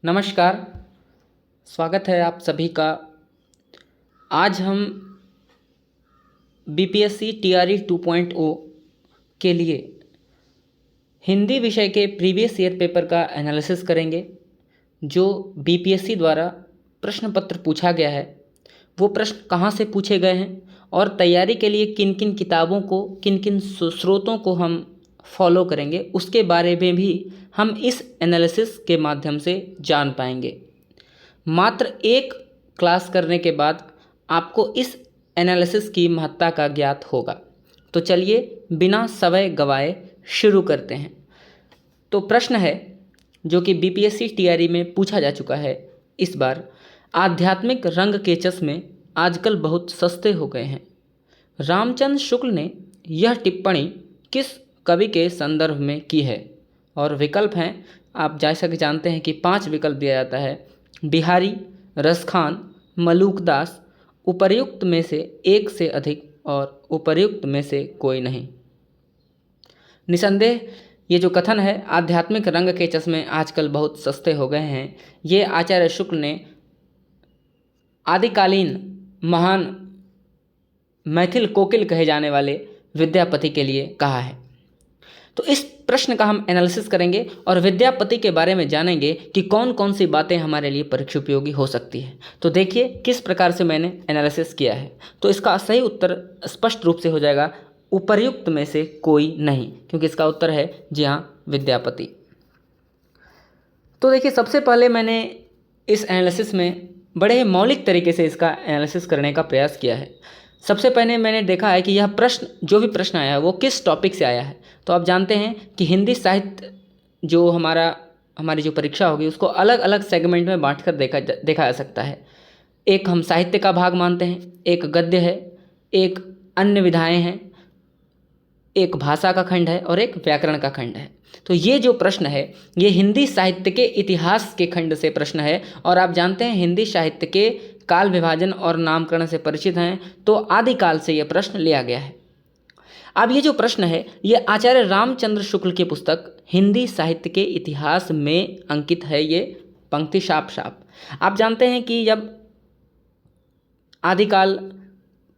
नमस्कार। स्वागत है आप सभी का। आज हम बीपीएससी टीआरई 2.0 के लिए हिंदी विषय के प्रीवियस ईयर पेपर का एनालिसिस करेंगे। जो बीपीएससी द्वारा प्रश्न पत्र पूछा गया है वो प्रश्न कहाँ से पूछे गए हैं और तैयारी के लिए किन किन किताबों को, किन किन स्रोतों को हम फॉलो करेंगे, उसके बारे में भी हम इस एनालिसिस के माध्यम से जान पाएंगे। मात्र एक क्लास करने के बाद आपको इस एनालिसिस की महत्ता का ज्ञात होगा। तो चलिए बिना समय गवाए शुरू करते हैं। तो प्रश्न है जो कि बीपीएससी टीआरई में पूछा जा चुका है इस बार, आध्यात्मिक रंग के चश्मे आजकल बहुत सस्ते हो गए हैं। रामचंद्र शुक्ल ने यह टिप्पणी किस कवि के संदर्भ में की है? और विकल्प हैं, आप जैसा कि जानते हैं कि 5 विकल्प दिया जाता है। बिहारी, रसखान, मलूकदास, उपर्युक्त में से एक से अधिक और उपर्युक्त में से कोई नहीं। निसंदेह ये जो कथन है आध्यात्मिक रंग के चश्मे आजकल बहुत सस्ते हो गए हैं, ये आचार्य शुक्ल ने आदिकालीन महान मैथिल कोकिल कहे जाने वाले विद्यापति के लिए कहा है। तो इस प्रश्न का हम एनालिसिस करेंगे और विद्यापति के बारे में जानेंगे कि कौन कौन सी बातें हमारे लिए परीक्षा उपयोगी हो सकती है। तो देखिए किस प्रकार से मैंने एनालिसिस किया है। तो इसका सही उत्तर स्पष्ट रूप से हो जाएगा उपर्युक्त में से कोई नहीं, क्योंकि इसका उत्तर है जी हाँ, विद्यापति। तो देखिए सबसे पहले मैंने इस एनालिसिस में बड़े मौलिक तरीके से इसका एनालिसिस करने का प्रयास किया है। सबसे पहले मैंने देखा है कि यह प्रश्न, जो भी प्रश्न आया है वो किस टॉपिक से आया है। तो आप जानते हैं कि हिंदी साहित्य जो हमारी जो परीक्षा होगी उसको अलग अलग सेगमेंट में बांटकर देखा जा सकता है। एक हम साहित्य का भाग मानते हैं, एक गद्य है, एक अन्य विधाएं हैं, एक भाषा का खंड है और एक व्याकरण का खंड है। तो ये जो प्रश्न है ये हिंदी साहित्य के इतिहास के खंड से प्रश्न है। और आप जानते हैं हिंदी साहित्य के काल विभाजन और नामकरण से परिचित हैं, तो आदिकाल से यह प्रश्न लिया गया है। अब ये जो प्रश्न है ये आचार्य रामचंद्र शुक्ल की पुस्तक हिंदी साहित्य के इतिहास में अंकित है। ये पंक्ति साफ आप जानते हैं कि जब आदिकाल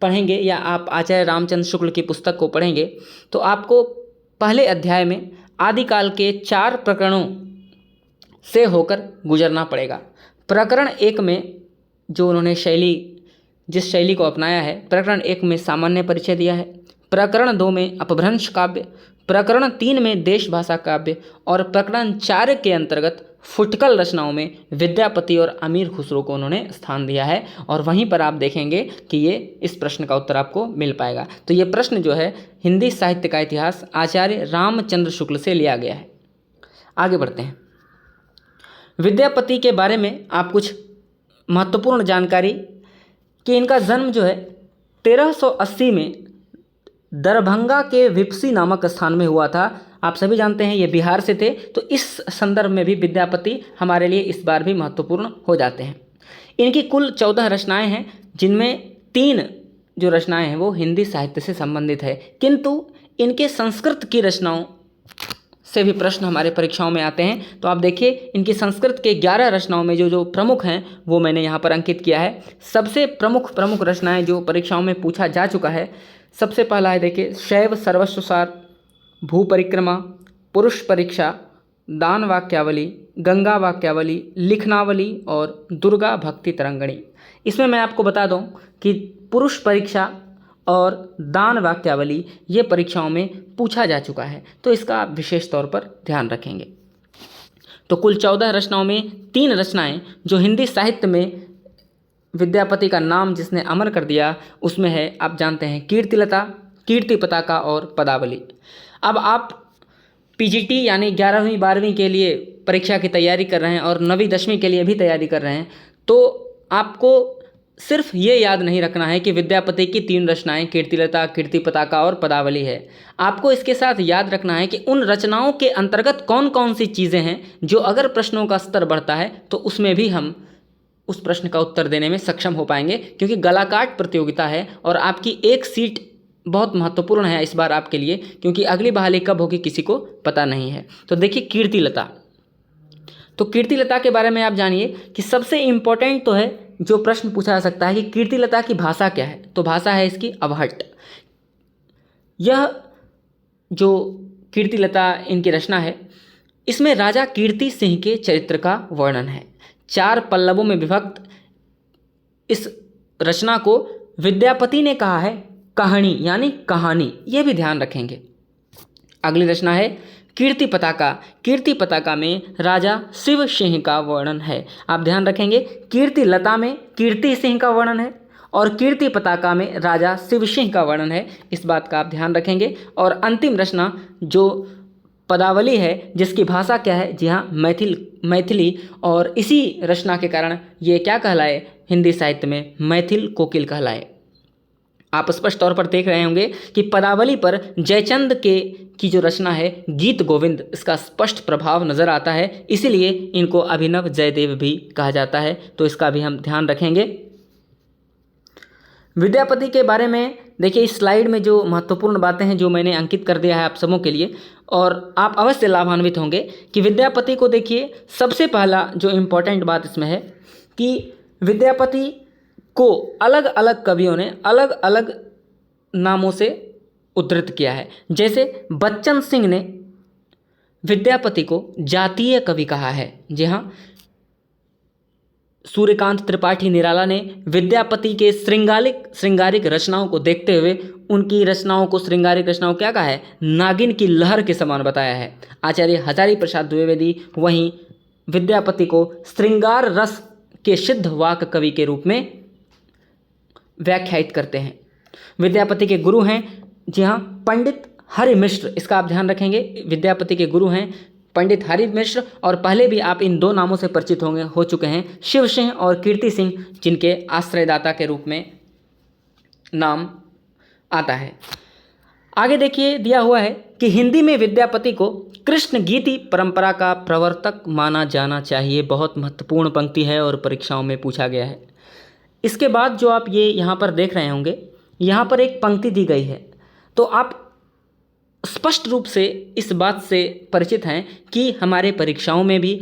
पढ़ेंगे या आप आचार्य रामचंद्र शुक्ल की पुस्तक को पढ़ेंगे तो आपको पहले अध्याय में आदिकाल के 4 प्रकरणों से होकर गुजरना पड़ेगा। प्रकरण 1 में जो उन्होंने जिस शैली को अपनाया है, प्रकरण 1 में सामान्य परिचय दिया है, प्रकरण 2 में अपभ्रंश काव्य, प्रकरण 3 में देश भाषा काव्य और प्रकरण 4 के अंतर्गत फुटकल रचनाओं में विद्यापति और अमीर खुसरो को उन्होंने स्थान दिया है। और वहीं पर आप देखेंगे कि ये इस प्रश्न का उत्तर आपको मिल पाएगा। तो ये प्रश्न जो है हिंदी साहित्य का इतिहास आचार्य रामचंद्र शुक्ल से लिया गया है। आगे बढ़ते हैं। विद्यापति के बारे में आप कुछ महत्वपूर्ण जानकारी कि इनका जन्म जो है 1380 में दरभंगा के विपसी नामक स्थान में हुआ था। आप सभी जानते हैं ये बिहार से थे, तो इस संदर्भ में भी विद्यापति हमारे लिए इस बार भी महत्वपूर्ण हो जाते हैं। इनकी कुल 14 रचनाएं हैं, जिनमें 3 जो रचनाएं हैं वो हिंदी साहित्य से संबंधित है, किंतु इनके संस्कृत की रचनाओं से भी प्रश्न हमारे परीक्षाओं में आते हैं। तो आप देखिए इनकी संस्कृत के 11 रचनाओं में जो प्रमुख हैं वो मैंने यहाँ पर अंकित किया है। सबसे प्रमुख रचनाएं जो परीक्षाओं में पूछा जा चुका है, सबसे पहला है देखिए शैव सर्वस्वसार, भू परिक्रमा, पुरुष परीक्षा, दान वाक्यावली, गंगा वाक्यावली, लिखनावली और दुर्गा भक्ति तरंगणी। इसमें मैं आपको बता दूं कि पुरुष परीक्षा और दान वाक्यावली ये परीक्षाओं में पूछा जा चुका है, तो इसका आप विशेष तौर पर ध्यान रखेंगे। तो कुल 14 रचनाओं में 3 रचनाएं जो हिंदी साहित्य में विद्यापति का नाम जिसने अमर कर दिया उसमें है, आप जानते हैं, कीर्तिलता, कीर्ति पताका और पदावली। अब आप पीजीटी यानी 11वीं 12वीं के लिए परीक्षा की तैयारी कर रहे हैं और 9वीं 10वीं के लिए भी तैयारी कर रहे हैं, तो आपको सिर्फ ये याद नहीं रखना है कि विद्यापति की 3 रचनाएं कीर्तिलता, कीर्ति पताका और पदावली है। आपको इसके साथ याद रखना है कि उन रचनाओं के अंतर्गत कौन कौन सी चीज़ें हैं जो अगर प्रश्नों का स्तर बढ़ता है तो उसमें भी हम उस प्रश्न का उत्तर देने में सक्षम हो पाएंगे, क्योंकि गलाकाट प्रतियोगिता है और आपकी एक सीट बहुत महत्वपूर्ण है इस बार आपके लिए, क्योंकि अगली बहाली कब होगी किसी को पता नहीं है। तो देखिए कीर्तिलता, तो कीर्तिलता के बारे में आप जानिए कि सबसे इम्पोर्टेंट तो है जो प्रश्न पूछा जा सकता है कि कीर्तिलता की भाषा क्या है, तो भाषा है इसकी अवहट्ट। यह जो कीर्तिलता इनकी रचना है, इसमें राजा कीर्ति सिंह के चरित्र का वर्णन है। 4 पल्लवों में विभक्त इस रचना को विद्यापति ने कहा है कहानी, यानी कहानी, ये भी ध्यान रखेंगे। अगली रचना है कीर्ति पताका। कीर्ति पताका में राजा शिव सिंह का वर्णन है। आप ध्यान रखेंगे, कीर्ति लता में कीर्ति सिंह का वर्णन है और कीर्ति पताका में राजा शिव सिंह का वर्णन है, इस बात का आप ध्यान रखेंगे। और अंतिम रचना जो पदावली है, जिसकी भाषा क्या है, जी हाँ, मैथिली, और इसी रचना के कारण ये क्या कहलाए हिंदी साहित्य में, मैथिल कोकिल कहलाए। आप स्पष्ट तौर पर देख रहे होंगे कि पदावली पर जयचंद की जो रचना है गीत गोविंद, इसका स्पष्ट प्रभाव नज़र आता है, इसीलिए इनको अभिनव जयदेव भी कहा जाता है, तो इसका भी हम ध्यान रखेंगे। विद्यापति के बारे में देखिए, इस स्लाइड में जो महत्वपूर्ण बातें हैं जो मैंने अंकित कर दिया है आप सबों के लिए, और आप अवश्य लाभान्वित होंगे कि विद्यापति को देखिए, सबसे पहला जो इम्पोर्टेंट बात इसमें है कि विद्यापति को अलग अलग कवियों ने अलग अलग नामों से उद्धृत किया है। जैसे बच्चन सिंह ने विद्यापति को जातीय कवि कहा है। जी हाँ, सूर्यकांत त्रिपाठी निराला ने विद्यापति के श्रृंगारिक रचनाओं को देखते हुए उनकी रचनाओं को, श्रृंगारिक रचनाओं क्या कहा है, नागिन की लहर के समान बताया है। आचार्य हजारी प्रसाद द्विवेदी वहीं विद्यापति को श्रृंगार रस के सिद्ध वाक कवि के रूप में व्याख्यायित करते हैं। विद्यापति के गुरु हैं, जी हाँ, पंडित हरि मिश्र, इसका आप ध्यान रखेंगे। विद्यापति के गुरु हैं पंडित हरि मिश्र, और पहले भी आप इन 2 नामों से परिचित हो चुके हैं, शिव सिंह और कीर्ति सिंह, जिनके आश्रयदाता के रूप में नाम आता है। आगे देखिए दिया हुआ है कि हिंदी में विद्यापति को कृष्ण गीति परंपरा का प्रवर्तक माना जाना चाहिए। बहुत महत्वपूर्ण पंक्ति है और परीक्षाओं में पूछा गया है। इसके बाद जो आप ये यहाँ पर देख रहे होंगे, यहाँ पर एक पंक्ति दी गई है, तो आप स्पष्ट रूप से इस बात से परिचित हैं कि हमारे परीक्षाओं में भी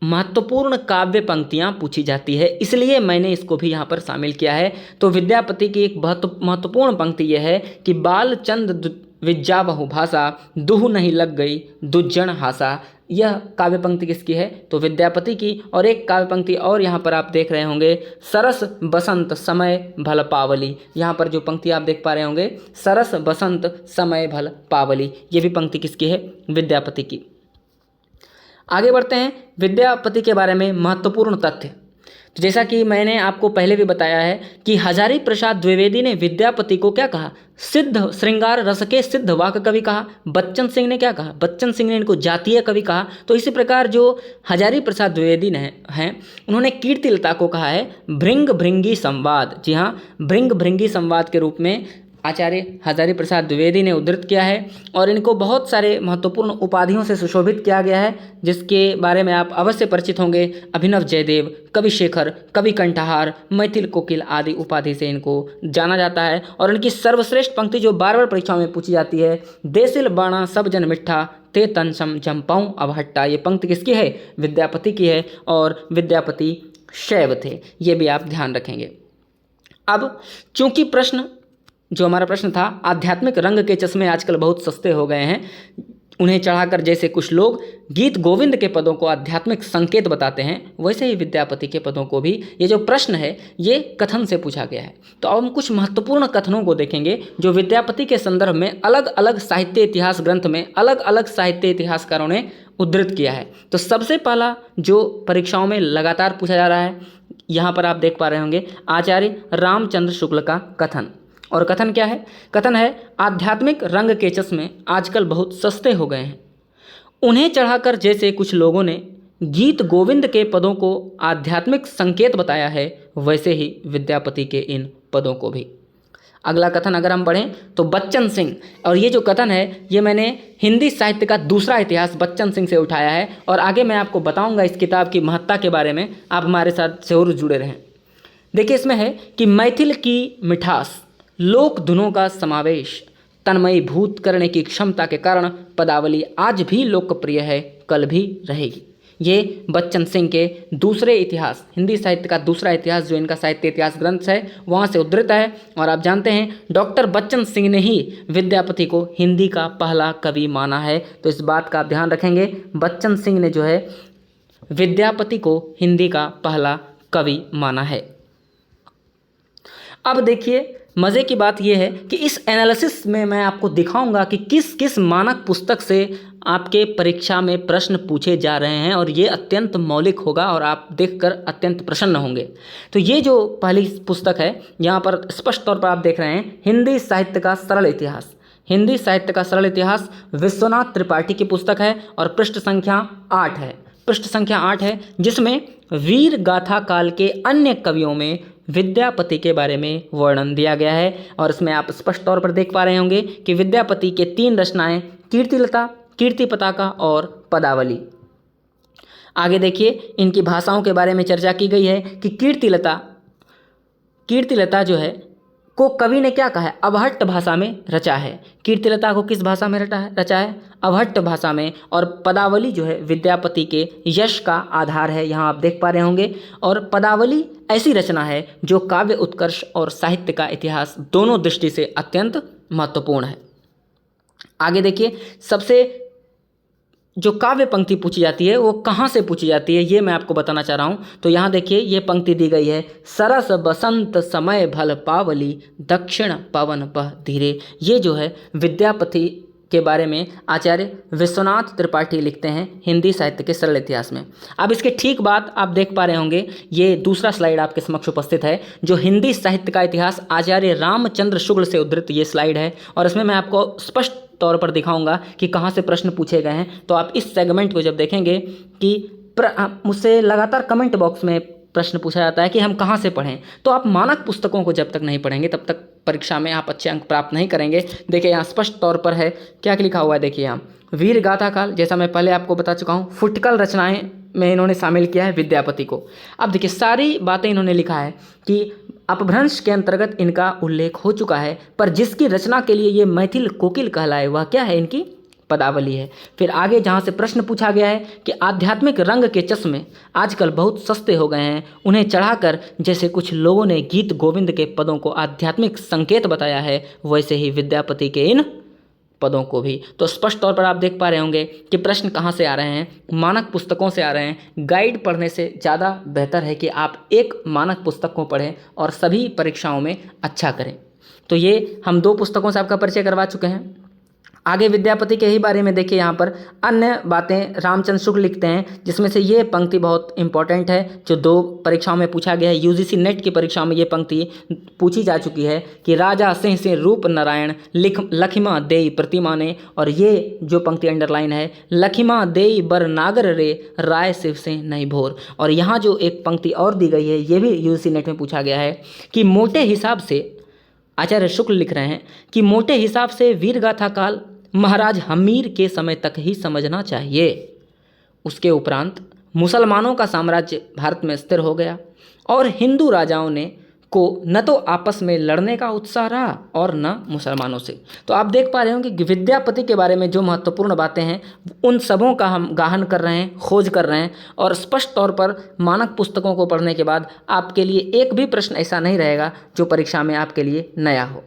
महत्वपूर्ण काव्य पंक्तियाँ पूछी जाती है, इसलिए मैंने इसको भी यहाँ पर शामिल किया है। तो विद्यापति की एक महत्वपूर्ण पंक्ति यह है कि बालचंद विज्जावहु भाषा, दुहु नहीं लग गई दुज्जन हासा। यह काव्य पंक्ति किसकी है, तो विद्यापति की। और एक काव्य पंक्ति और यहाँ पर आप देख रहे होंगे, सरस बसंत समय भल पावली। यहाँ पर जो पंक्ति आप देख पा रहे होंगे, सरस बसंत समय भल पावली, ये भी पंक्ति किसकी है, विद्यापति की। आगे बढ़ते हैं विद्यापति के बारे में महत्वपूर्ण तथ्य। तो जैसा कि मैंने आपको पहले भी बताया है कि हजारी प्रसाद द्विवेदी ने विद्यापति को क्या कहा, सिद्ध श्रृंगार रस के सिद्ध वाक कवि कहा। बच्चन सिंह ने क्या कहा, बच्चन सिंह ने इनको जातीय कवि कहा। तो इसी प्रकार जो हजारी प्रसाद द्विवेदी ने हैं, उन्होंने कीर्तिलता को कहा है भृंग भृंगी संवाद। जी हाँ, भृंग भृंगी संवाद के रूप में आचार्य हजारी प्रसाद द्विवेदी ने उद्धृत किया है, और इनको बहुत सारे महत्वपूर्ण उपाधियों से सुशोभित किया गया है, जिसके बारे में आप अवश्य परिचित होंगे। अभिनव जयदेव, कवि शेखर, कवि कंठहार, मैथिल कोकिल आदि उपाधि से इनको जाना जाता है। और इनकी सर्वश्रेष्ठ पंक्ति जो बार बार परीक्षाओं में पूछी जाती है, देसिल बाणा सब जन मिठा ते तन सम जम्पाऊं अवहट्टा, ये पंक्ति किसकी है, विद्यापति की है, और विद्यापति शैव थे, ये भी आप ध्यान रखेंगे। अब चूंकि प्रश्न जो हमारा प्रश्न था, आध्यात्मिक रंग के चश्मे आजकल बहुत सस्ते हो गए हैं, उन्हें चढ़ाकर जैसे कुछ लोग गीत गोविंद के पदों को आध्यात्मिक संकेत बताते हैं, वैसे ही विद्यापति के पदों को भी ये जो प्रश्न है ये कथन से पूछा गया है। तो अब हम कुछ महत्वपूर्ण कथनों को देखेंगे जो विद्यापति के संदर्भ में अलग अलग साहित्य इतिहास ग्रंथ में अलग अलग साहित्य इतिहासकारों ने उद्धृत किया है। तो सबसे पहला जो परीक्षाओं में लगातार पूछा जा रहा है, यहाँ पर आप देख पा रहे होंगे, आचार्य रामचंद्र शुक्ल का कथन। और कथन क्या है, कथन है आध्यात्मिक रंग के चश्मे आजकल बहुत सस्ते हो गए हैं, उन्हें चढ़ाकर जैसे कुछ लोगों ने गीत गोविंद के पदों को आध्यात्मिक संकेत बताया है, वैसे ही विद्यापति के इन पदों को भी। अगला कथन अगर हम पढ़ें तो बच्चन सिंह, और ये जो कथन है ये मैंने हिंदी साहित्य का दूसरा इतिहास बच्चन सिंह से उठाया है, और आगे मैं आपको बताऊंगा इस किताब की महत्ता के बारे में, आप हमारे साथ जरूर जुड़े रहें। देखिए इसमें है कि मैथिल की मिठास, लोक धुनों का समावेश, तन्मयी भूत करने की क्षमता के कारण पदावली आज भी लोकप्रिय है, कल भी रहेगी। ये बच्चन सिंह के दूसरे इतिहास, हिंदी साहित्य का दूसरा इतिहास जो इनका साहित्य इतिहास ग्रंथ है वहाँ से उद्धृत है। और आप जानते हैं डॉक्टर बच्चन सिंह ने ही विद्यापति को हिंदी का पहला कवि माना है, तो इस बात का आप ध्यान रखेंगे। बच्चन सिंह ने जो है विद्यापति को हिंदी का पहला कवि माना है। अब देखिए मज़े की बात यह है कि इस एनालिसिस में मैं आपको दिखाऊंगा कि किस किस मानक पुस्तक से आपके परीक्षा में प्रश्न पूछे जा रहे हैं, और ये अत्यंत मौलिक होगा और आप देखकर अत्यंत प्रसन्न होंगे। तो ये जो पहली पुस्तक है यहाँ पर स्पष्ट तौर पर आप देख रहे हैं, हिंदी साहित्य का सरल इतिहास। हिंदी साहित्य का सरल इतिहास विश्वनाथ त्रिपाठी की पुस्तक है और पृष्ठ संख्या 8 है। पृष्ठ संख्या 8 है, जिसमें वीर गाथा काल के अन्य कवियों में विद्यापति के बारे में वर्णन दिया गया है। और इसमें आप स्पष्ट तौर पर देख पा रहे होंगे कि विद्यापति के 3 रचनाएं कीर्तिलता, कीर्ति पताका और पदावली। आगे देखिए इनकी भाषाओं के बारे में चर्चा की गई है कि कीर्तिलता जो है को कवि ने क्या कहा है, अवहट्ट भाषा में रचा है। कीर्तिलता को किस भाषा में रचा है, अवहट्ट भाषा में। और पदावली जो है विद्यापति के यश का आधार है, यहाँ आप देख पा रहे होंगे। और पदावली ऐसी रचना है जो काव्य उत्कर्ष और साहित्य का इतिहास दोनों दृष्टि से अत्यंत महत्वपूर्ण है। आगे देखिए सबसे जो काव्य पंक्ति पूछी जाती है वो कहाँ से पूछी जाती है, ये मैं आपको बताना चाह रहा हूँ। तो यहाँ देखिए ये पंक्ति दी गई है, सरस बसंत समय भल पावली दक्षिण पवन बह धीरे। ये जो है विद्यापति के बारे में आचार्य विश्वनाथ त्रिपाठी लिखते हैं हिंदी साहित्य के सरल इतिहास में। अब इसके ठीक बाद आप देख पा रहे होंगे ये दूसरा स्लाइड आपके समक्ष उपस्थित है, जो हिंदी साहित्य का इतिहास आचार्य रामचंद्र शुक्ल से उद्धृत ये स्लाइड है। और इसमें मैं आपको स्पष्ट तौर पर दिखाऊंगा कि कहाँ से प्रश्न पूछे गए हैं। तो आप इस सेगमेंट को जब देखेंगे कि मुझसे लगातार कमेंट बॉक्स में प्रश्न पूछा जाता है कि हम कहाँ से पढ़ें, तो आप मानक पुस्तकों को जब तक नहीं पढ़ेंगे तब तक परीक्षा में आप अच्छे अंक प्राप्त नहीं करेंगे। देखिए यहाँ स्पष्ट तौर पर है क्या लिखा हुआ है, देखिए यहाँ वीर गाथा काल, जैसा मैं पहले आपको बता चुका हूँ, फुटकल रचनाएं में इन्होंने शामिल किया है विद्यापति को। अब देखिए सारी बातें इन्होंने लिखा है कि अपभ्रंश के अंतर्गत इनका उल्लेख हो चुका है, पर जिसकी रचना के लिए ये मैथिल कोकिल कहलाए वह क्या है, इनकी पदावली है। फिर आगे जहाँ से प्रश्न पूछा गया है कि आध्यात्मिक रंग के चश्मे आजकल बहुत सस्ते हो गए हैं, उन्हें चढ़ाकर जैसे कुछ लोगों ने गीत गोविंद के पदों को आध्यात्मिक संकेत बताया है, वैसे ही विद्यापति के इन पदों को भी। तो स्पष्ट तौर पर आप देख पा रहे होंगे कि प्रश्न कहाँ से आ रहे हैं, मानक पुस्तकों से आ रहे हैं। गाइड पढ़ने से ज़्यादा बेहतर है कि आप एक मानक पुस्तक को पढ़ें और सभी परीक्षाओं में अच्छा करें। तो ये हम 2 पुस्तकों से आपका परिचय करवा चुके हैं। आगे विद्यापति के ही बारे में देखिए, यहाँ पर अन्य बातें रामचंद्र शुक्ल लिखते हैं, जिसमें से ये पंक्ति बहुत इंपॉर्टेंट है जो 2 परीक्षाओं में पूछा गया है। यूजीसी नेट की परीक्षाओं में ये पंक्ति पूछी जा चुकी है कि राजा सिंह से रूप नारायण लखिमा देई प्रतिमा ने। और ये जो पंक्ति अंडरलाइन है, लखिमा देई बर नागर रे राय शिव से नहीं भोर। और यहाँ जो एक पंक्ति और दी गई है, ये भी यूजीसी नेट में पूछा गया है कि मोटे हिसाब से आचार्य शुक्ल लिख रहे हैं कि मोटे हिसाब से वीरगाथा काल महाराज हमीर के समय तक ही समझना चाहिए। उसके उपरांत मुसलमानों का साम्राज्य भारत में स्थिर हो गया और हिंदू राजाओं ने को न तो आपस में लड़ने का उत्साह रहा और न मुसलमानों से। तो आप देख पा रहे होंगे कि विद्यापति के बारे में जो महत्वपूर्ण बातें हैं उन सबों का हम गाहन कर रहे हैं, खोज कर रहे हैं। और स्पष्ट तौर पर मानक पुस्तकों को पढ़ने के बाद आपके लिए एक भी प्रश्न ऐसा नहीं रहेगा जो परीक्षा में आपके लिए नया हो।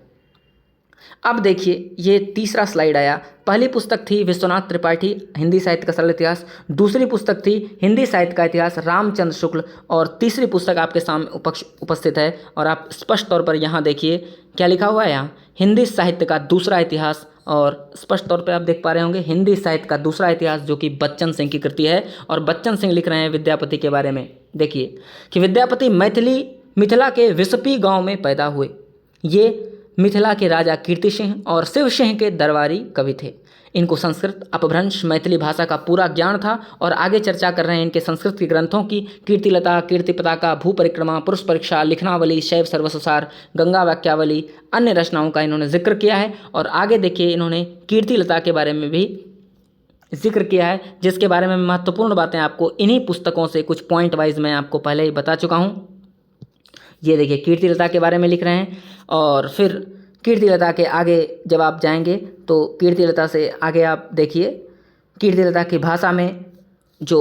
अब देखिए ये तीसरा स्लाइड आया। पहली पुस्तक थी विश्वनाथ त्रिपाठी हिंदी साहित्य का सरल इतिहास, दूसरी पुस्तक थी हिंदी साहित्य का इतिहास रामचंद्र शुक्ल, और तीसरी पुस्तक आपके सामने उपस्थित है। और आप स्पष्ट तौर पर यहाँ देखिए क्या लिखा हुआ है, यहाँ हिंदी साहित्य का दूसरा इतिहास। और स्पष्ट तौर पर आप देख पा रहे होंगे हिंदी साहित्य का दूसरा इतिहास, जो कि बच्चन सिंह की कृति है। और बच्चन सिंह लिख रहे हैं विद्यापति के बारे में। देखिए कि विद्यापति मिथिला के विसपी गाँव में पैदा हुए। ये मिथिला के राजा कीर्ति सिंह और शिव सिंह के दरबारी कवि थे। इनको संस्कृत, अपभ्रंश, मैथिली भाषा का पूरा ज्ञान था। और आगे चर्चा कर रहे हैं इनके संस्कृत के ग्रंथों की। कीर्तिलता, कीर्ति पताका, भू परिक्रमा, पुरुष परीक्षा, लिखनावली, शैव सर्वसुसार, गंगा वाक्यावली, अन्य रचनाओं का इन्होंने जिक्र किया है। और आगे देखिए इन्होंने कीर्तिलता के बारे में भी जिक्र किया है, जिसके बारे में महत्वपूर्ण बातें आपको इन्हीं पुस्तकों से कुछ पॉइंट वाइज मैं आपको पहले ही बता चुका हूँ। ये देखिए कीर्तिलता के बारे में लिख रहे हैं। और फिर कीर्तिलता के आगे जब आप जाएंगे तो कीर्तिलता से आगे आप देखिए कीर्तिलता की भाषा में जो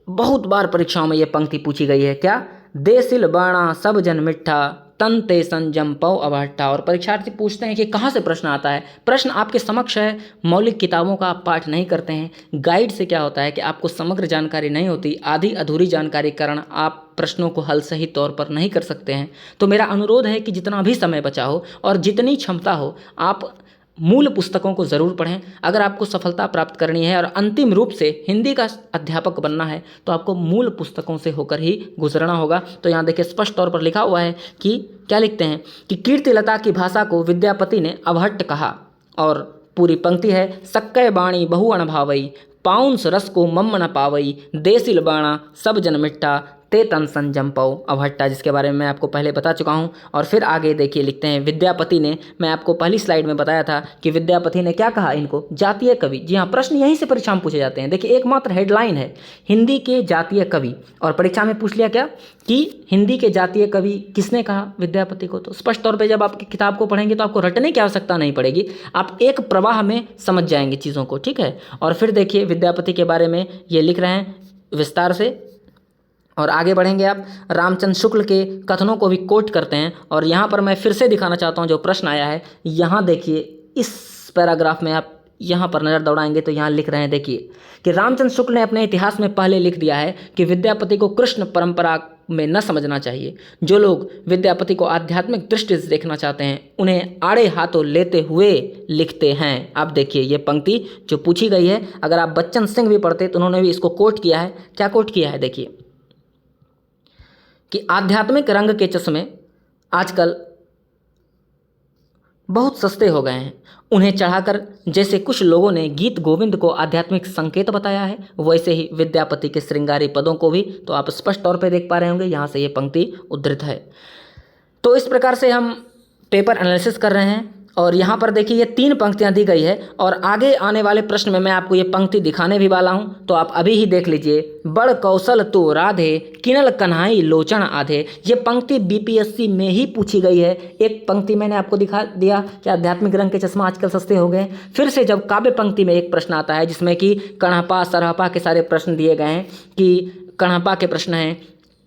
बहुत बार परीक्षाओं में ये पंक्ति पूछी गई है। क्या? देसिल बाणा सब जन मिट्ठा, तन ते संजम पौ अभाट्ठा। और परीक्षार्थी पूछते हैं कि कहाँ से प्रश्न आता है। प्रश्न आपके समक्ष है, मौलिक किताबों का आप पाठ नहीं करते हैं। गाइड से क्या होता है कि आपको समग्र जानकारी नहीं होती, आधी अधूरी जानकारी के कारण आप प्रश्नों को हल सही तौर पर नहीं कर सकते हैं। तो मेरा अनुरोध है कि जितना भी समय बचा हो और जितनी क्षमता हो, आप मूल पुस्तकों को ज़रूर पढ़ें। अगर आपको सफलता प्राप्त करनी है और अंतिम रूप से हिंदी का अध्यापक बनना है तो आपको मूल पुस्तकों से होकर ही गुजरना होगा। तो यहाँ देखिए स्पष्ट तौर पर लिखा हुआ है कि क्या लिखते हैं कि कीर्तिलता की भाषा को विद्यापति ने अवहट्ट कहा। और पूरी पंक्ति है, सक्कय बाणी बहु अणभावई, पाउंस रस को मम्म न पावई, देसिल बाणा सब जन मिट्टा, ते तन संजम पौ अभट्टा, जिसके बारे में मैं आपको पहले बता चुका हूँ। और फिर आगे देखिए लिखते हैं, विद्यापति ने, मैं आपको पहली स्लाइड में बताया था कि विद्यापति ने क्या कहा इनको, जातीय कवि। जी हाँ, प्रश्न यहीं से परीक्षा में पूछे जाते हैं। देखिए एकमात्र हेडलाइन है हिंदी के जातीय कवि, और परीक्षा में पूछ लिया क्या कि हिंदी के जातीय कवि किसने कहा, विद्यापति को। तो स्पष्ट तौर पर जब आप किताब को पढ़ेंगे तो आपको रटने की आवश्यकता नहीं पड़ेगी, आप एक प्रवाह में समझ जाएंगे चीज़ों को, ठीक है। और फिर देखिए विद्यापति के बारे में ये लिख रहे हैं विस्तार से, और आगे बढ़ेंगे आप रामचंद्र शुक्ल के कथनों को भी कोट करते हैं। और यहाँ पर मैं फिर से दिखाना चाहता हूँ जो प्रश्न आया है, यहाँ देखिए इस पैराग्राफ में आप यहाँ पर नज़र दौड़ाएंगे तो यहाँ लिख रहे हैं, देखिए कि रामचंद्र शुक्ल ने अपने इतिहास में पहले लिख दिया है कि विद्यापति को कृष्ण परंपरा में न समझना चाहिए। जो लोग विद्यापति को आध्यात्मिक दृष्टि से देखना चाहते हैं उन्हें आड़े हाथों लेते हुए लिखते हैं। आप देखिए ये पंक्ति जो पूछी गई है, अगर आप बच्चन सिंह भी पढ़ते तो उन्होंने भी इसको कोट किया है। क्या कोट किया है, देखिए कि आध्यात्मिक रंग के चश्मे आजकल बहुत सस्ते हो गए हैं, उन्हें चढ़ाकर जैसे कुछ लोगों ने गीत गोविंद को आध्यात्मिक संकेत बताया है, वैसे ही विद्यापति के श्रृंगारी पदों को भी। तो आप स्पष्ट तौर पे देख पा रहे होंगे यहाँ से ये पंक्ति उद्धृत है। तो इस प्रकार से हम पेपर एनालिसिस कर रहे हैं, और यहाँ पर देखिए ये 3 पंक्तियाँ दी गई है, और आगे आने वाले प्रश्न में मैं आपको ये पंक्ति दिखाने भी वाला हूँ, तो आप अभी ही देख लीजिए। बड़ कौशल तो राधे, किनल कन्हाई लोचन आधे। ये पंक्ति बीपीएससी में ही पूछी गई है। एक पंक्ति मैंने आपको दिखा दिया कि आध्यात्मिक रंग के चश्मा आजकल सस्ते हो गए। फिर से जब काव्य पंक्ति में एक प्रश्न आता है जिसमें कि कणपा सरहपा के सारे प्रश्न दिए गए हैं, कि कणपा के प्रश्न हैं,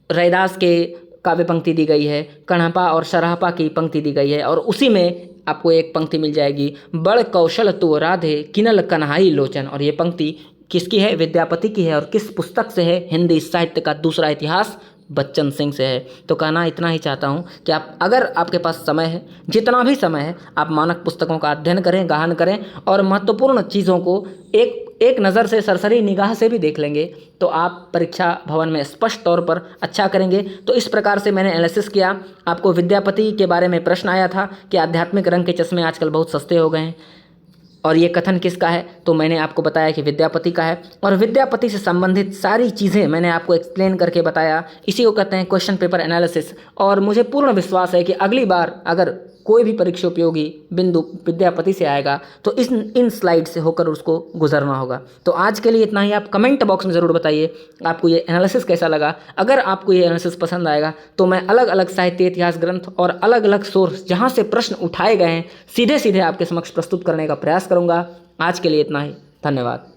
रैदास के काव्य पंक्ति दी गई है, कणपा और सरहपा की पंक्ति दी गई है, और उसी में आपको एक पंक्ति मिल जाएगी, बड़ कौशल तो राधे, किनल कन्हाई लोचन। और ये पंक्ति किसकी है, विद्यापति की है, और किस पुस्तक से है, हिंदी साहित्य का दूसरा इतिहास बच्चन सिंह से है। तो कहना इतना ही चाहता हूँ कि आप, अगर आपके पास समय है, जितना भी समय है, आप मानक पुस्तकों का अध्ययन करें, गहन करें, और महत्वपूर्ण चीज़ों को एक नज़र से, सरसरी निगाह से भी देख लेंगे तो आप परीक्षा भवन में स्पष्ट तौर पर अच्छा करेंगे। तो इस प्रकार से मैंने एनालिसिस किया। आपको विद्यापति के बारे में प्रश्न आया था कि आध्यात्मिक रंग के चश्मे आजकल बहुत सस्ते हो गए हैं, और ये कथन किसका है, तो मैंने आपको बताया कि विद्यापति का है। और विद्यापति से संबंधित सारी चीज़ें मैंने आपको एक्सप्लेन करके बताया। इसी को कहते हैं क्वेश्चन पेपर एनालिसिस। और मुझे पूर्ण विश्वास है कि अगली बार अगर कोई भी परीक्षा उपयोगी बिंदु विद्यापति से आएगा तो इन स्लाइड से होकर उसको गुजरना होगा। तो आज के लिए इतना ही। आप कमेंट बॉक्स में ज़रूर बताइए आपको ये एनालिसिस कैसा लगा। अगर आपको ये एनालिसिस पसंद आएगा तो मैं अलग अलग साहित्य इतिहास ग्रंथ और अलग अलग सोर्स जहाँ से प्रश्न उठाए गए हैं सीधे सीधे आपके समक्ष प्रस्तुत करने का प्रयास करूँगा। आज के लिए इतना ही, धन्यवाद।